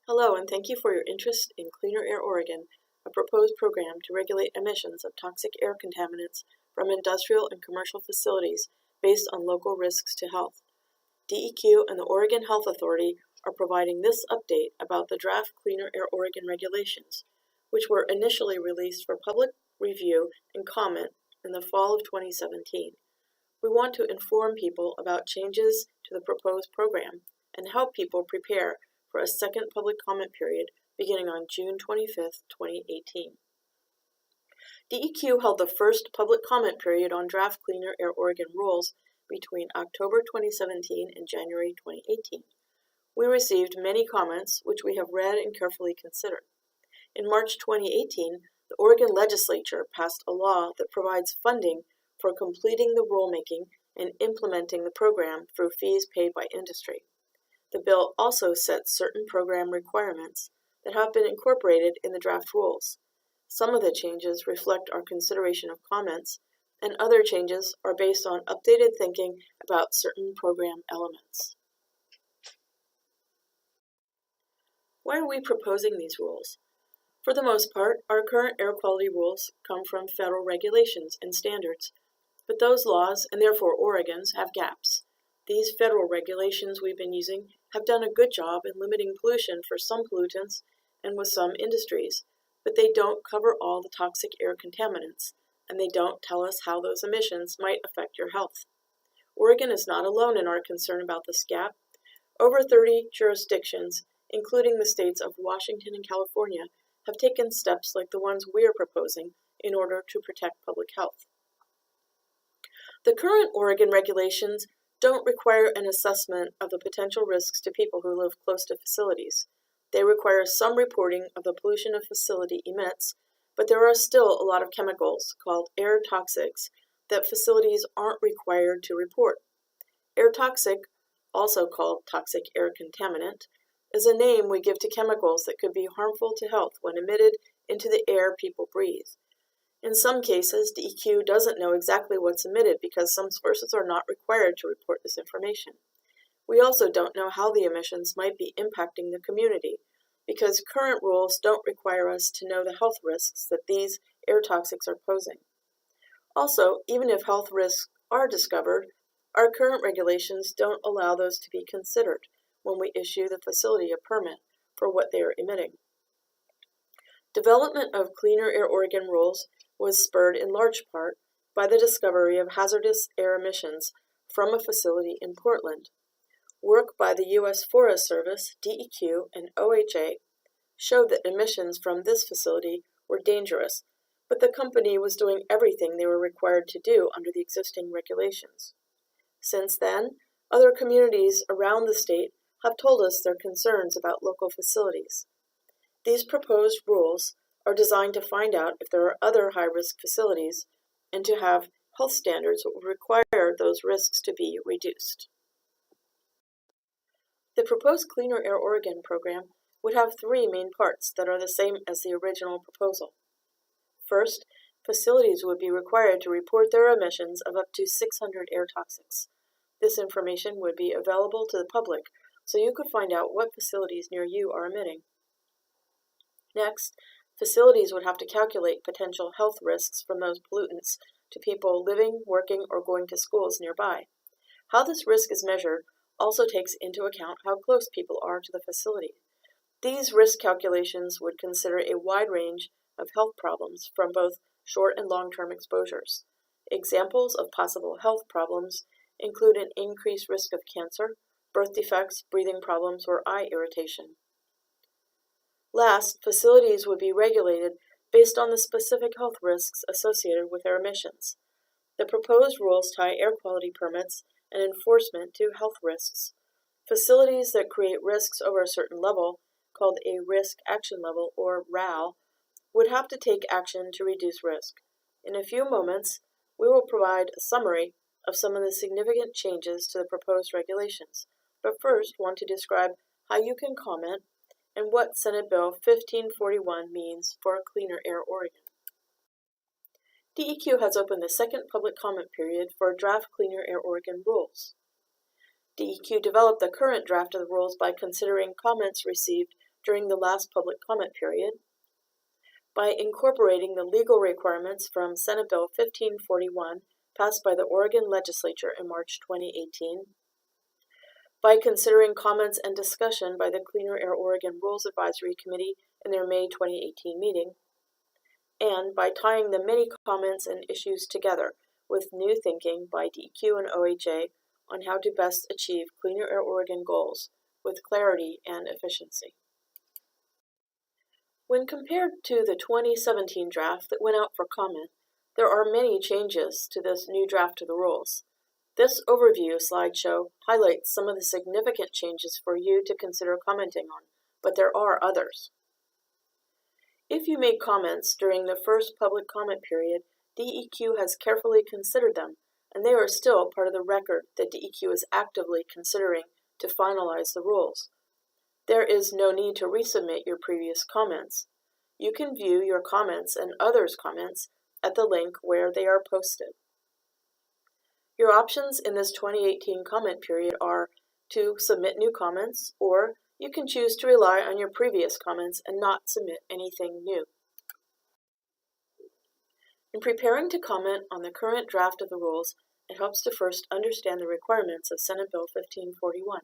Hello, and thank you for your interest in Cleaner Air Oregon, a proposed program to regulate emissions of toxic air contaminants from industrial and commercial facilities based on local risks to health. DEQ and the Oregon Health Authority are providing this update about the draft Cleaner Air Oregon regulations, which were initially released for public review and comment in the fall of 2017. We want to inform people about changes to the proposed program and help people prepare for a second public comment period beginning on June 25, 2018. DEQ held the first public comment period on draft Cleaner Air Oregon rules between October 2017 and January 2018. We received many comments, which we have read and carefully considered. In March 2018, the Oregon legislature passed a law that provides funding for completing the rulemaking and implementing the program through fees paid by industry. The bill also sets certain program requirements that have been incorporated in the draft rules. Some of the changes reflect our consideration of comments, and other changes are based on updated thinking about certain program elements. Why are we proposing these rules? For the most part, our current air quality rules come from federal regulations and standards, but those laws, and therefore Oregon's, have gaps. These federal regulations we've been using have done a good job in limiting pollution for some pollutants and with some industries, but they don't cover all the toxic air contaminants, and they don't tell us how those emissions might affect your health. Oregon is not alone in our concern about this gap. Over 30 jurisdictions, including the states of Washington and California, have taken steps like the ones we are proposing in order to protect public health. The current Oregon regulations don't require an assessment of the potential risks to people who live close to facilities. They require some reporting of the pollution a facility emits, but there are still a lot of chemicals, called air toxics, that facilities aren't required to report. Air toxic, also called toxic air contaminant, is a name we give to chemicals that could be harmful to health when emitted into the air people breathe. In some cases, DEQ doesn't know exactly what's emitted because some sources are not required to report this information. We also don't know how the emissions might be impacting the community because current rules don't require us to know the health risks that these air toxics are posing. Also, even if health risks are discovered, our current regulations don't allow those to be considered when we issue the facility a permit for what they are emitting. Development of Cleaner Air Oregon rules was spurred in large part by the discovery of hazardous air emissions from a facility in Portland. Work by the U.S. Forest Service, DEQ, and OHA showed that emissions from this facility were dangerous, but the company was doing everything they were required to do under the existing regulations. Since then, other communities around the state have told us their concerns about local facilities. These proposed rules are designed to find out if there are other high-risk facilities and to have health standards that will require those risks to be reduced. The proposed Cleaner Air Oregon program would have three main parts that are the same as the original proposal. First, facilities would be required to report their emissions of up to 600 air toxics. This information would be available to the public, so you could find out what facilities near you are emitting. Next, facilities would have to calculate potential health risks from those pollutants to people living, working, or going to schools nearby. How this risk is measured also takes into account how close people are to the facility. These risk calculations would consider a wide range of health problems from both short and long-term exposures. Examples of possible health problems include an increased risk of cancer, birth defects, breathing problems, or eye irritation. Last, facilities would be regulated based on the specific health risks associated with their emissions. The proposed rules tie air quality permits and enforcement to health risks. Facilities that create risks over a certain level, called a Risk Action Level, or RAL, would have to take action to reduce risk. In a few moments, we will provide a summary of some of the significant changes to the proposed regulations, but first want to describe how you can comment and what Senate Bill 1541 means for Cleaner Air Oregon. DEQ has opened the second public comment period for draft Cleaner Air Oregon rules. DEQ developed the current draft of the rules by considering comments received during the last public comment period, by incorporating the legal requirements from Senate Bill 1541 passed by the Oregon legislature in March 2018, by considering comments and discussion by the Cleaner Air Oregon Rules Advisory Committee in their May 2018 meeting, and by tying the many comments and issues together with new thinking by DEQ and OHA on how to best achieve Cleaner Air Oregon goals with clarity and efficiency. When compared to the 2017 draft that went out for comment, there are many changes to this new draft of the rules. This overview slideshow highlights some of the significant changes for you to consider commenting on, but there are others. If you made comments during the first public comment period, DEQ has carefully considered them, and they are still part of the record that DEQ is actively considering to finalize the rules. There is no need to resubmit your previous comments. You can view your comments and others' comments at the link where they are posted. Your options in this 2018 comment period are to submit new comments, or you can choose to rely on your previous comments and not submit anything new. In preparing to comment on the current draft of the rules, it helps to first understand the requirements of Senate Bill 1541.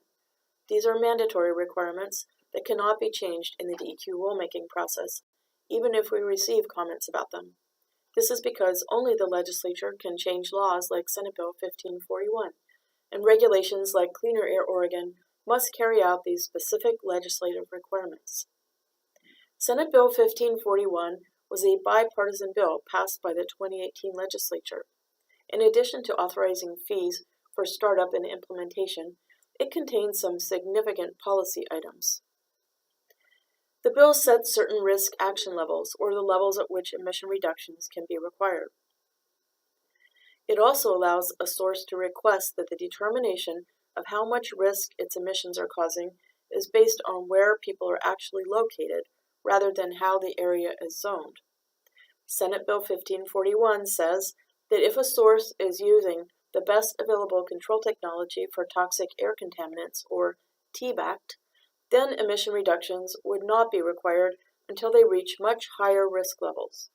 These are mandatory requirements that cannot be changed in the DEQ rulemaking process, even if we receive comments about them. This is because only the legislature can change laws like Senate Bill 1541, and regulations like Cleaner Air Oregon must carry out these specific legislative requirements. Senate Bill 1541 was a bipartisan bill passed by the 2018 legislature. In addition to authorizing fees for startup and implementation, it contains some significant policy items. The bill sets certain risk action levels, or the levels at which emission reductions can be required. It also allows a source to request that the determination of how much risk its emissions are causing is based on where people are actually located, rather than how the area is zoned. Senate Bill 1541 says that if a source is using the best available control technology for toxic air contaminants, or TBACT, then emission reductions would not be required until they reach much higher risk levels.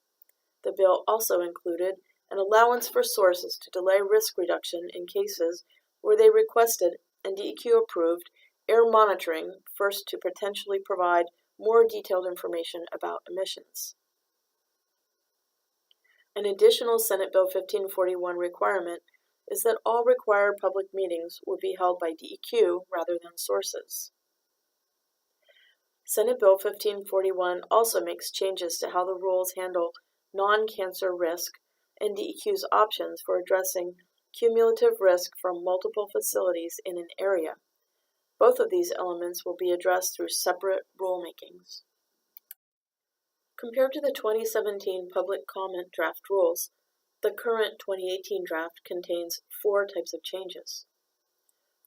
The bill also included an allowance for sources to delay risk reduction in cases where they requested and DEQ approved air monitoring first to potentially provide more detailed information about emissions. An additional Senate Bill 1541 requirement is that all required public meetings would be held by DEQ rather than sources. Senate Bill 1541 also makes changes to how the rules handle non-cancer risk and DEQ's options for addressing cumulative risk from multiple facilities in an area. Both of these elements will be addressed through separate rulemakings. Compared to the 2017 public comment draft rules, the current 2018 draft contains 4 types of changes.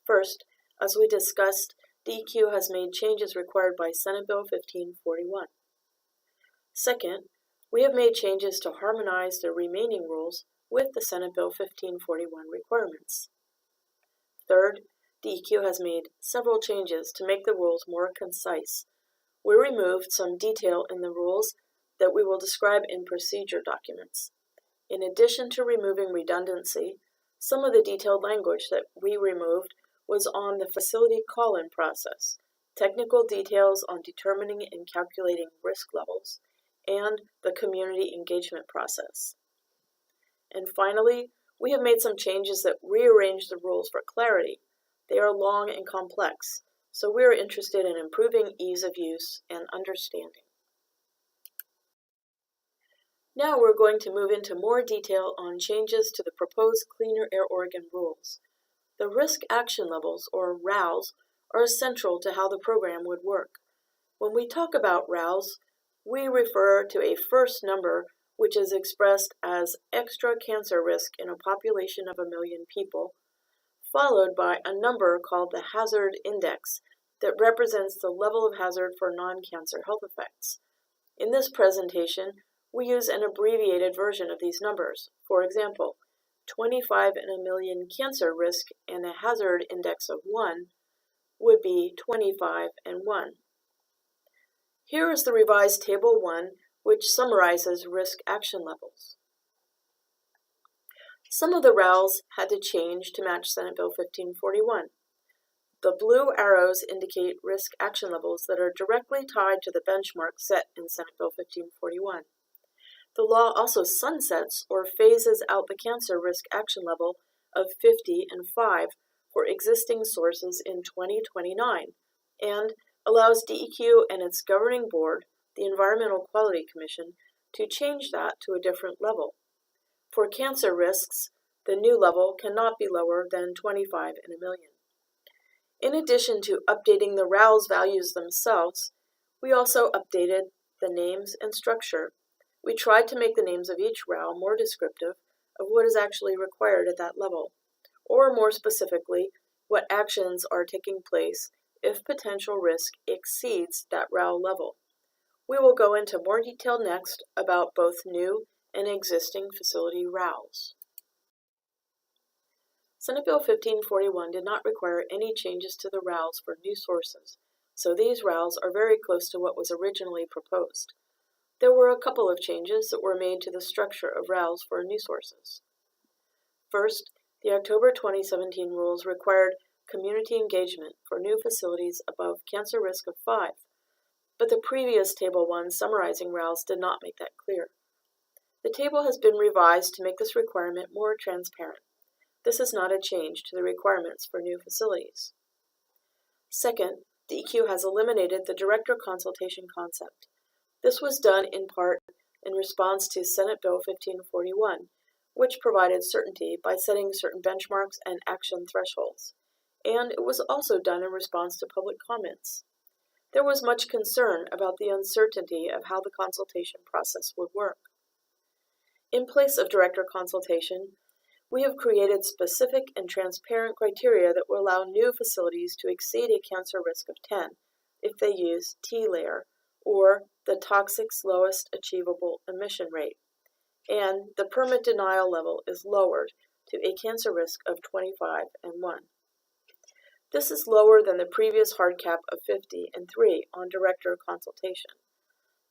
First, as we discussed, DEQ has made changes required by Senate Bill 1541. Second, we have made changes to harmonize the remaining rules with the Senate Bill 1541 requirements. Third, DEQ has made several changes to make the rules more concise. We removed some detail in the rules that we will describe in procedure documents. In addition to removing redundancy, some of the detailed language that we removed was on the facility call-in process, technical details on determining and calculating risk levels, and the community engagement process. And finally, we have made some changes that rearrange the rules for clarity. They are long and complex, so we are interested in improving ease of use and understanding. Now we're going to move into more detail on changes to the proposed Cleaner Air Oregon rules. The risk action levels, or RALS, are essential to how the program would work. When we talk about RALS, we refer to a first number which is expressed as extra cancer risk in a population of 1 million people, followed by a number called the hazard index that represents the level of hazard for non-cancer health effects. In this presentation, we use an abbreviated version of these numbers. For example, 25 in 1 million cancer risk and a hazard index of 1 would be 25 and 1. Here is the revised Table 1, which summarizes risk action levels. Some of the RALs had to change to match Senate Bill 1541. The blue arrows indicate risk action levels that are directly tied to the benchmark set in Senate Bill 1541. The law also sunsets or phases out the cancer risk action level of 50 and 5 for existing sources in 2029 and allows DEQ and its governing board, the Environmental Quality Commission, to change that to a different level. For cancer risks, the new level cannot be lower than 25 in a million. In addition to updating the RALS values themselves, we also updated the names and structure. We tried to make the names of each RAL more descriptive of what is actually required at that level, or more specifically, what actions are taking place if potential risk exceeds that RAL level. We will go into more detail next about both new and existing facility RALs. Senate Bill 1541 did not require any changes to the RALs for new sources, so these RALs are very close to what was originally proposed. There were a couple of changes that were made to the structure of RALs for new sources. First, the October 2017 rules required community engagement for new facilities above cancer risk of 5, but the previous Table 1 summarizing RALs did not make that clear. The table has been revised to make this requirement more transparent. This is not a change to the requirements for new facilities. Second, DEQ has eliminated the director consultation concept. This was done in part in response to Senate Bill 1541, which provided certainty by setting certain benchmarks and action thresholds, and it was also done in response to public comments. There was much concern about the uncertainty of how the consultation process would work. In place of director consultation, we have created specific and transparent criteria that will allow new facilities to exceed a cancer risk of 10 if they use T-layer, or the toxic's lowest achievable emission rate, and the permit denial level is lowered to a cancer risk of 25 and 1. This is lower than the previous hard cap of 50 and 3 on director consultation.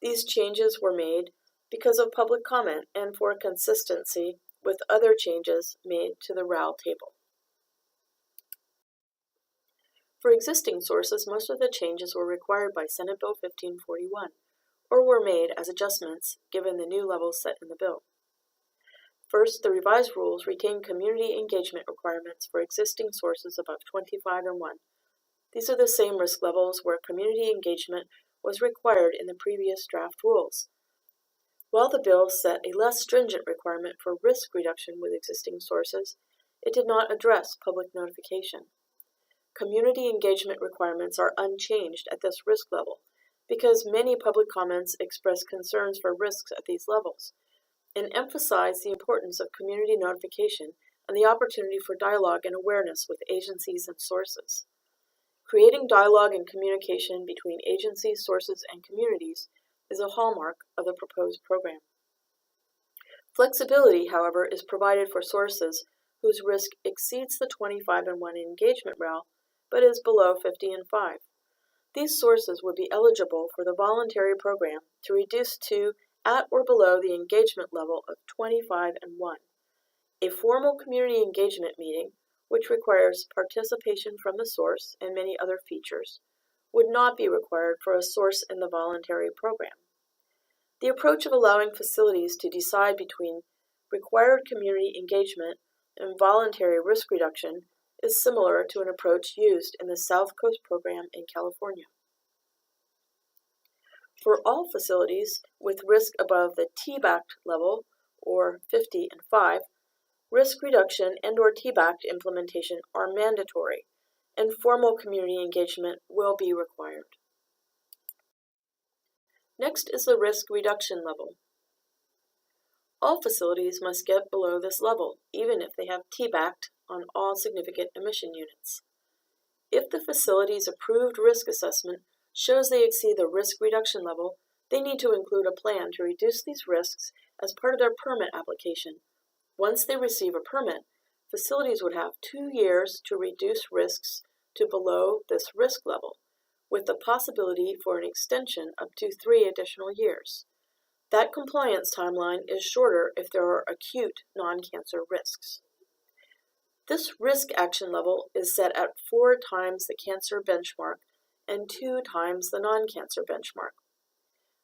These changes were made because of public comment and for consistency with other changes made to the RAL table. For existing sources, most of the changes were required by Senate Bill 1541, or were made as adjustments given the new levels set in the bill. First, the revised rules retain community engagement requirements for existing sources above 25 and 1. These are the same risk levels where community engagement was required in the previous draft rules. While the bill set a less stringent requirement for risk reduction with existing sources, it did not address public notification. Community engagement requirements are unchanged at this risk level because many public comments express concerns for risks at these levels and emphasize the importance of community notification and the opportunity for dialogue and awareness with agencies and sources. Creating dialogue and communication between agencies, sources, and communities is a hallmark of the proposed program. Flexibility, however, is provided for sources whose risk exceeds the 25 and 1 engagement RAL, but is below 50 and 5. These sources would be eligible for the voluntary program to reduce to at or below the engagement level of 25 and 1. A formal community engagement meeting, which requires participation from the source and many other features, would not be required for a source in the voluntary program. The approach of allowing facilities to decide between required community engagement and voluntary risk reduction is similar to an approach used in the South Coast program in California. For all facilities with risk above the TBACT level, or 50 and 5, risk reduction and/or TBACT implementation are mandatory, and formal community engagement will be required. Next is the risk reduction level. All facilities must get below this level, even if they have TBACT on all significant emission units. If the facility's approved risk assessment shows they exceed the risk reduction level, they need to include a plan to reduce these risks as part of their permit application. Once they receive a permit, facilities would have 2 years to reduce risks to below this risk level, with the possibility for an extension up to 3 additional years. That compliance timeline is shorter if there are acute non-cancer risks. This risk action level is set at 4 times the cancer benchmark and 2 times the non-cancer benchmark.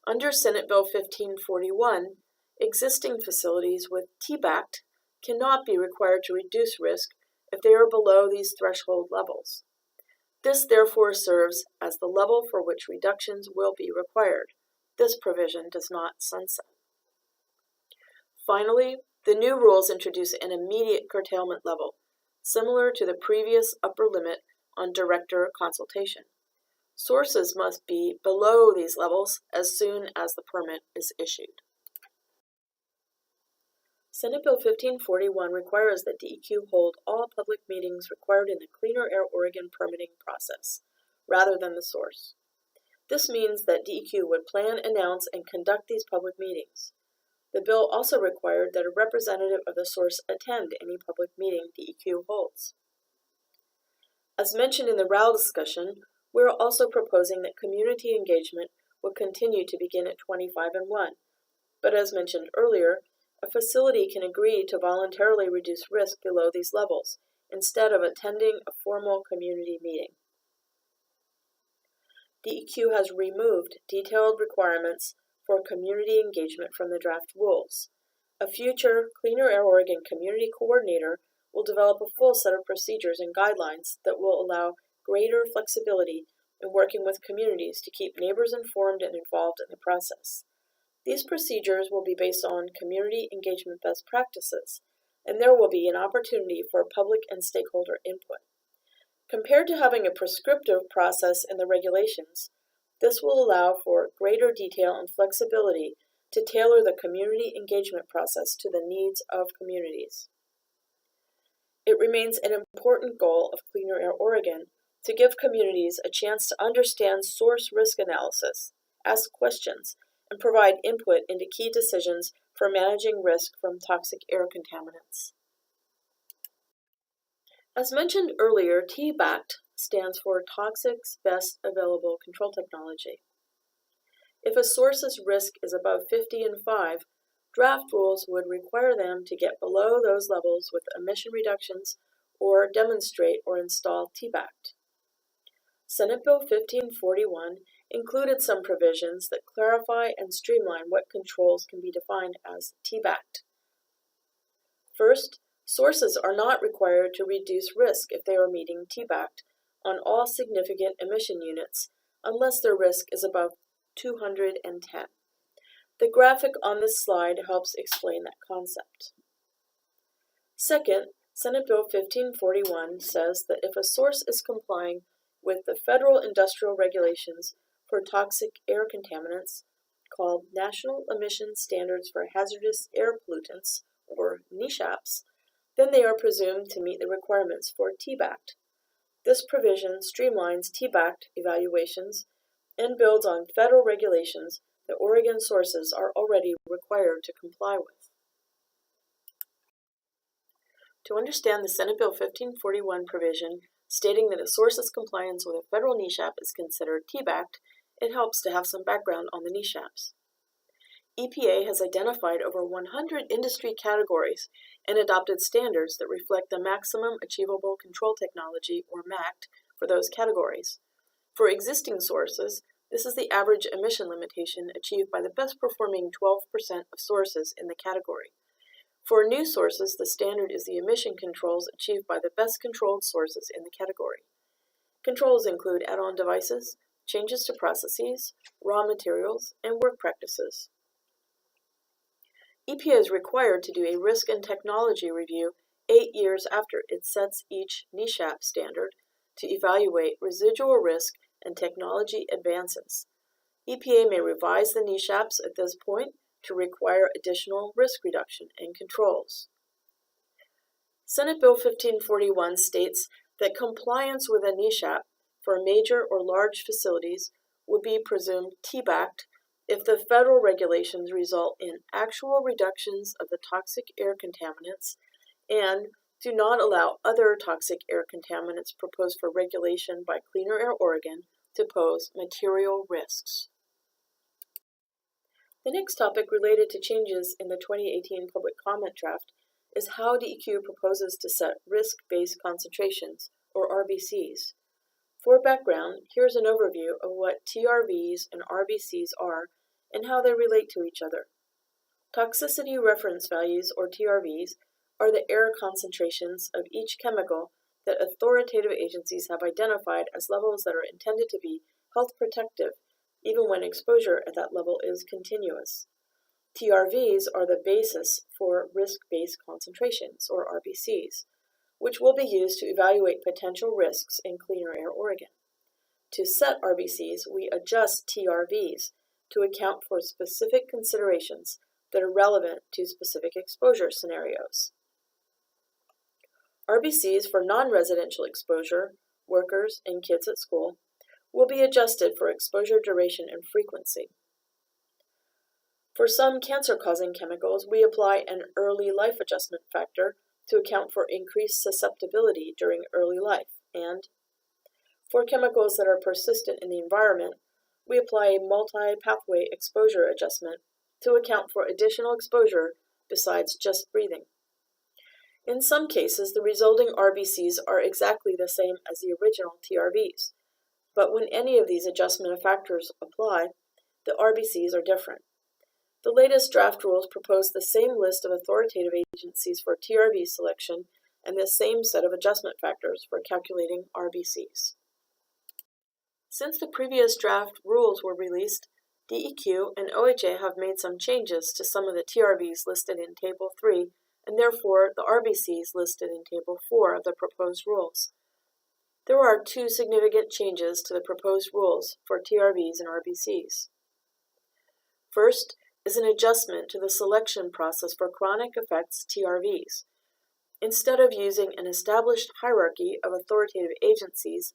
Under Senate Bill 1541, existing facilities with TBACT cannot be required to reduce risk if they are below these threshold levels. This therefore serves as the level for which reductions will be required. This provision does not sunset. Finally, the new rules introduce an immediate curtailment level, similar to the previous upper limit on director consultation. Sources must be below these levels as soon as the permit is issued. Senate Bill 1541 requires that DEQ hold all public meetings required in the Cleaner Air Oregon permitting process, rather than the source. This means that DEQ would plan, announce, and conduct these public meetings. The bill also required that a representative of the source attend any public meeting DEQ holds. As mentioned in the RALS discussion, we are also proposing that community engagement will continue to begin at 25-1, but as mentioned earlier, a facility can agree to voluntarily reduce risk below these levels instead of attending a formal community meeting. DEQ has removed detailed requirements for community engagement from the draft rules. A future Cleaner Air Oregon community coordinator will develop a full set of procedures and guidelines that will allow greater flexibility in working with communities to keep neighbors informed and involved in the process. These procedures will be based on community engagement best practices, and there will be an opportunity for public and stakeholder input. Compared to having a prescriptive process in the regulations, this will allow for greater detail and flexibility to tailor the community engagement process to the needs of communities. It remains an important goal of Cleaner Air Oregon to give communities a chance to understand source risk analysis, ask questions, and provide input into key decisions for managing risk from toxic air contaminants. As mentioned earlier, TBACT stands for Toxics Best Available Control Technology. If a source's risk is above 50 and 5, draft rules would require them to get below those levels with emission reductions or demonstrate or install TBACT. Senate Bill 1541 included some provisions that clarify and streamline what controls can be defined as TBACT. First, sources are not required to reduce risk if they are meeting TBACT on all significant emission units unless their risk is above 210. The graphic on this slide helps explain that concept. Second, Senate Bill 1541 says that if a source is complying with the federal industrial regulations for toxic air contaminants called National Emission Standards for Hazardous Air Pollutants, or NESHAPs, then they are presumed to meet the requirements for TBACT. This provision streamlines TBACT evaluations and builds on federal regulations that Oregon sources are already required to comply with. To understand the Senate Bill 1541 provision stating that a source's compliance with a federal NESHAP is considered TBACT, it helps to have some background on the NESHAPs. EPA has identified over 100 industry categories and adopted standards that reflect the Maximum Achievable Control Technology, or MACT, for those categories. For existing sources, this is the average emission limitation achieved by the best performing 12% of sources in the category. For new sources, the standard is the emission controls achieved by the best controlled sources in the category. Controls include add-on devices, changes to processes, raw materials, and work practices. EPA is required to do a risk and technology review 8 years after it sets each NESHAP standard to evaluate residual risk and technology advances. EPA may revise the NESHAPs at this point to require additional risk reduction and controls. Senate Bill 1541 states that compliance with a NESHAP for major or large facilities would be presumed TBACT if the federal regulations result in actual reductions of the toxic air contaminants and do not allow other toxic air contaminants proposed for regulation by Cleaner Air Oregon to pose material risks. The next topic related to changes in the 2018 public comment draft is how DEQ proposes to set risk-based concentrations, or RBCs. For background, here's an overview of what TRVs and RBCs are and how they relate to each other. Toxicity reference values, or TRVs, are the air concentrations of each chemical that authoritative agencies have identified as levels that are intended to be health protective, even when exposure at that level is continuous. TRVs are the basis for risk-based concentrations, or RBCs, which will be used to evaluate potential risks in cleaner air Oregon. To set RBCs, we adjust TRVs to account for specific considerations that are relevant to specific exposure scenarios. RBCs for non-residential exposure, workers, and kids at school will be adjusted for exposure duration and frequency. For some cancer-causing chemicals, we apply an early life adjustment factor to account for increased susceptibility during early life, and for chemicals that are persistent in the environment, we apply a multi-pathway exposure adjustment to account for additional exposure besides just breathing. In some cases, the resulting RBCs are exactly the same as the original TRVs, but when any of these adjustment factors apply, the RBCs are different. The latest draft rules propose the same list of authoritative agencies for TRV selection and the same set of adjustment factors for calculating RBCs. Since the previous draft rules were released, DEQ and OHA have made some changes to some of the TRVs listed in Table 3, and therefore the RBCs listed in Table 4 of the proposed rules. There are two significant changes to the proposed rules for TRVs and RBCs. First is an adjustment to the selection process for chronic effects TRVs. Instead of using an established hierarchy of authoritative agencies,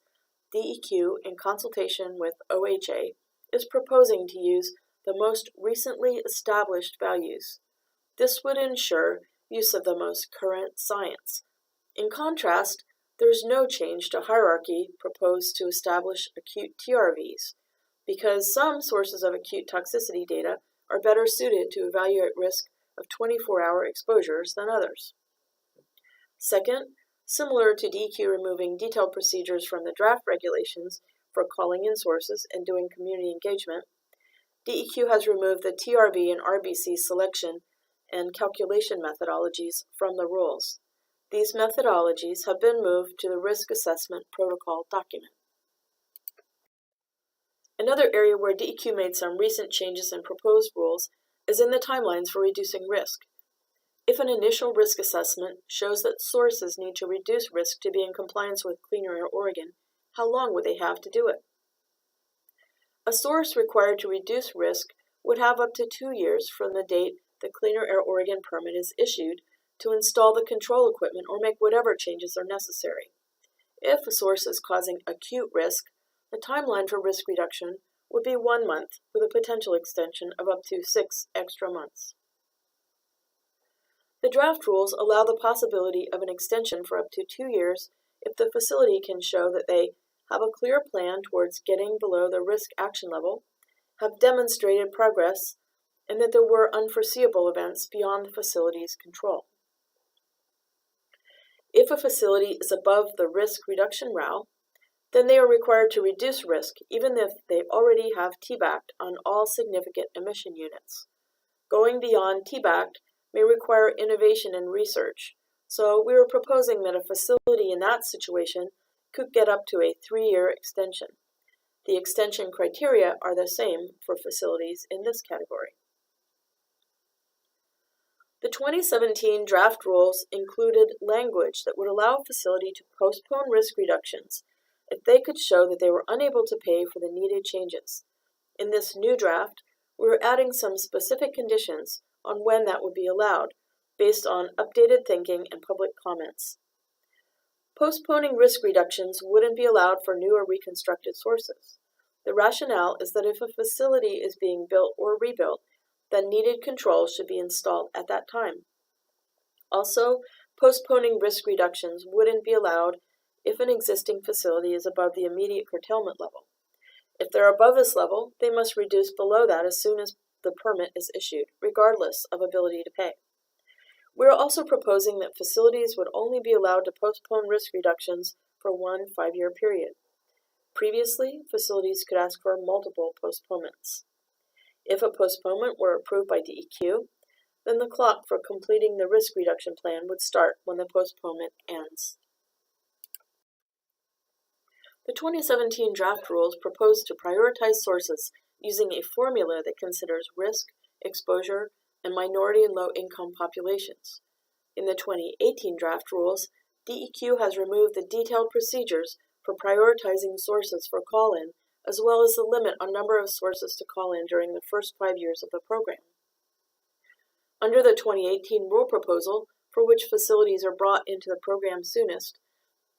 DEQ, in consultation with OHA, is proposing to use the most recently established values. This would ensure use of the most current science. In contrast, there is no change to hierarchy proposed to establish acute TRVs, because some sources of acute toxicity data are better suited to evaluate risk of 24-hour exposures than others. Second, similar to DEQ removing detailed procedures from the draft regulations for calling in sources and doing community engagement, DEQ has removed the TRV and RBC selection and calculation methodologies from the rules. These methodologies have been moved to the Risk Assessment Protocol document. Another area where DEQ made some recent changes in proposed rules is in the timelines for reducing risk. If an initial risk assessment shows that sources need to reduce risk to be in compliance with Cleaner Air Oregon, how long would they have to do it? A source required to reduce risk would have up to 2 years from the date the Cleaner Air Oregon permit is issued to install the control equipment or make whatever changes are necessary. If a source is causing acute risk, the timeline for risk reduction would be 1 month with a potential extension of up to 6 extra months. The draft rules allow the possibility of an extension for up to 2 years if the facility can show that they have a clear plan towards getting below the risk action level, have demonstrated progress, and that there were unforeseeable events beyond the facility's control. If a facility is above the risk reduction RAL, then they are required to reduce risk even if they already have TBACT on all significant emission units. Going beyond TBACT may require innovation and research, so we are proposing that a facility in that situation could get up to a 3-year extension. The extension criteria are the same for facilities in this category. The 2017 draft rules included language that would allow a facility to postpone risk reductions if they could show that they were unable to pay for the needed changes. In this new draft, we are adding some specific conditions on when that would be allowed, based on updated thinking and public comments. Postponing risk reductions wouldn't be allowed for new or reconstructed sources. The rationale is that if a facility is being built or rebuilt, then needed controls should be installed at that time. Also, postponing risk reductions wouldn't be allowed if an existing facility is above the immediate curtailment level. If they're above this level, they must reduce below that as soon as the permit is issued, regardless of ability to pay. We are also proposing that facilities would only be allowed to postpone risk reductions for one 5-year period. Previously, facilities could ask for multiple postponements. If a postponement were approved by DEQ, then the clock for completing the risk reduction plan would start when the postponement ends. The 2017 draft rules propose to prioritize sources using a formula that considers risk, exposure, and minority and low-income populations. In the 2018 draft rules, DEQ has removed the detailed procedures for prioritizing sources for call-in, as well as the limit on number of sources to call in during the first 5 years of the program. Under the 2018 rule proposal, for which facilities are brought into the program soonest,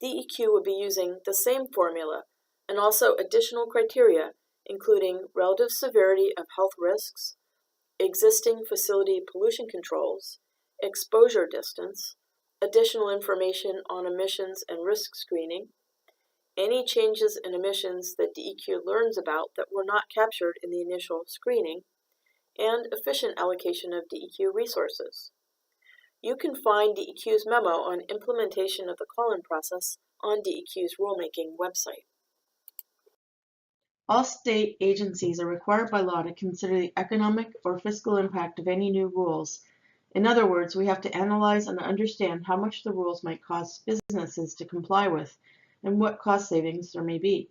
DEQ would be using the same formula and also additional criteria, including relative severity of health risks, existing facility pollution controls, exposure distance, additional information on emissions and risk screening, any changes in emissions that DEQ learns about that were not captured in the initial screening, and efficient allocation of DEQ resources. You can find DEQ's memo on implementation of the call-in process on DEQ's rulemaking website. All state agencies are required by law to consider the economic or fiscal impact of any new rules. In other words, we have to analyze and understand how much the rules might cost businesses to comply with and what cost savings there may be.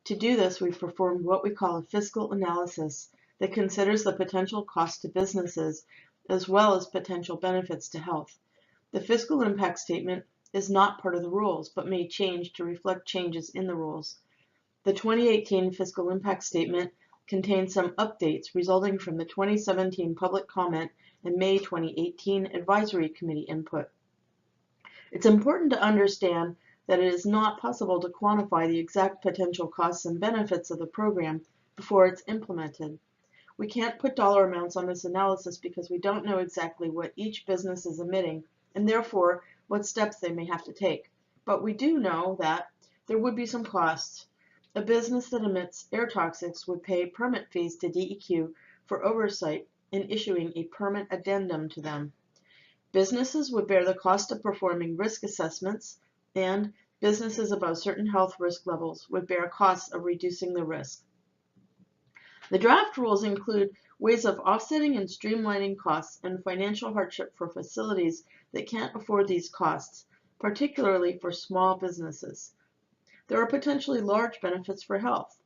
To do this, we've performed what we call a fiscal analysis that considers the potential cost to businesses as well as potential benefits to health. The fiscal impact statement is not part of the rules, but may change to reflect changes in the rules. The 2018 fiscal impact statement contains some updates resulting from the 2017 public comment and May 2018 advisory committee input. It's important to understand that it is not possible to quantify the exact potential costs and benefits of the program before it's implemented. We can't put dollar amounts on this analysis because we don't know exactly what each business is emitting and therefore what steps they may have to take. But we do know that there would be some costs. A business that emits air toxics would pay permit fees to DEQ for oversight in issuing a permit addendum to them. Businesses would bear the cost of performing risk assessments, and businesses above certain health risk levels would bear costs of reducing the risk. The draft rules include ways of offsetting and streamlining costs and financial hardship for facilities that can't afford these costs, particularly for small businesses. There are potentially large benefits for health.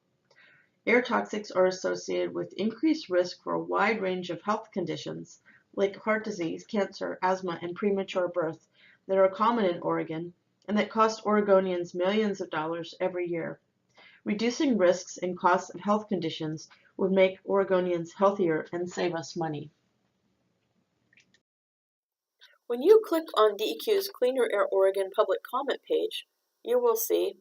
Air toxics are associated with increased risk for a wide range of health conditions like heart disease, cancer, asthma, and premature birth that are common in Oregon and that cost Oregonians millions of dollars every year. Reducing risks and costs of health conditions would make Oregonians healthier and save us money. When you click on DEQ's Cleaner Air Oregon public comment page, you will see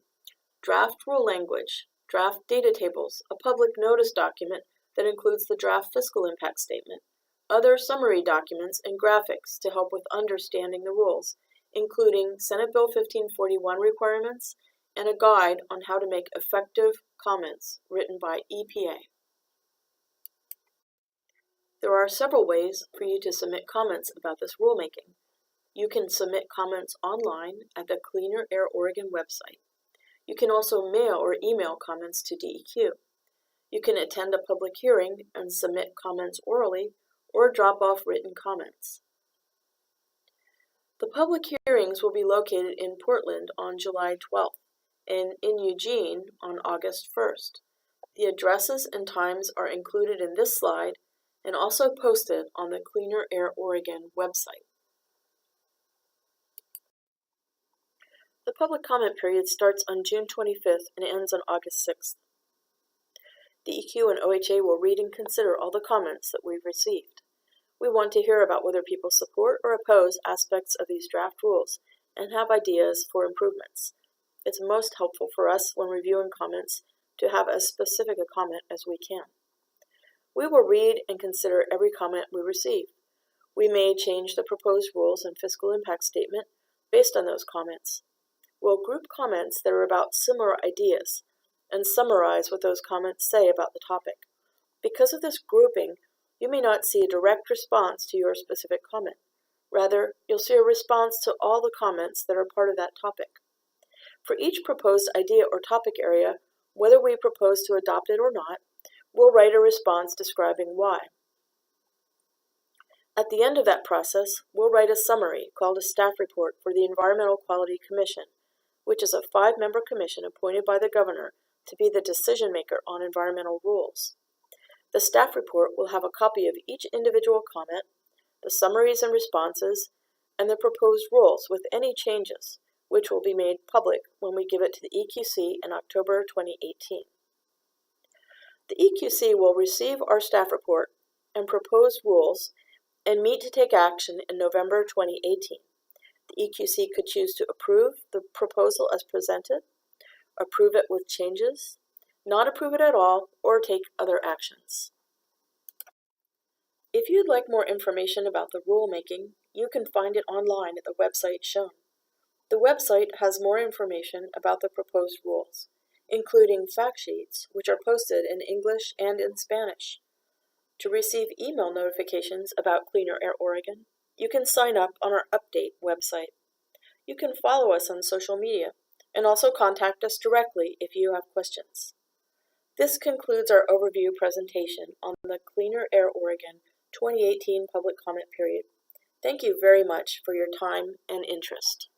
draft rule language, draft data tables, a public notice document that includes the draft fiscal impact statement, other summary documents and graphics to help with understanding the rules, including Senate Bill 1541 requirements and a guide on how to make effective comments written by EPA. There are several ways for you to submit comments about this rulemaking. You can submit comments online at the Cleaner Air Oregon website. You can also mail or email comments to DEQ. You can attend a public hearing and submit comments orally or drop off written comments. The public hearings will be located in Portland on July 12th and in Eugene on August 1st. The addresses and times are included in this slide and also posted on the Cleaner Air Oregon website. The public comment period starts on June 25th and ends on August 6th. DEQ and OHA will read and consider all the comments that we've received. We want to hear about whether people support or oppose aspects of these draft rules and have ideas for improvements. It's most helpful for us when reviewing comments to have as specific a comment as we can. We will read and consider every comment we receive. We may change the proposed rules and fiscal impact statement based on those comments. We'll group comments that are about similar ideas, and summarize what those comments say about the topic. Because of this grouping, you may not see a direct response to your specific comment. Rather, you'll see a response to all the comments that are part of that topic. For each proposed idea or topic area, whether we propose to adopt it or not, we'll write a response describing why. At the end of that process, we'll write a summary called a staff report for the Environmental Quality Commission, which is a 5-member commission appointed by the governor to be the decision maker on environmental rules. The staff report will have a copy of each individual comment, the summaries and responses, and the proposed rules with any changes, which will be made public when we give it to the EQC in October 2018. The EQC will receive our staff report and proposed rules and meet to take action in November 2018. The EQC could choose to approve the proposal as presented, approve it with changes, not approve it at all, or take other actions. If you'd like more information about the rulemaking, you can find it online at the website shown. The website has more information about the proposed rules, including fact sheets, which are posted in English and in Spanish. To receive email notifications about Cleaner Air Oregon, you can sign up on our Update website. You can follow us on social media and also contact us directly if you have questions. This concludes our overview presentation on the Cleaner Air Oregon 2018 public comment period. Thank you very much for your time and interest.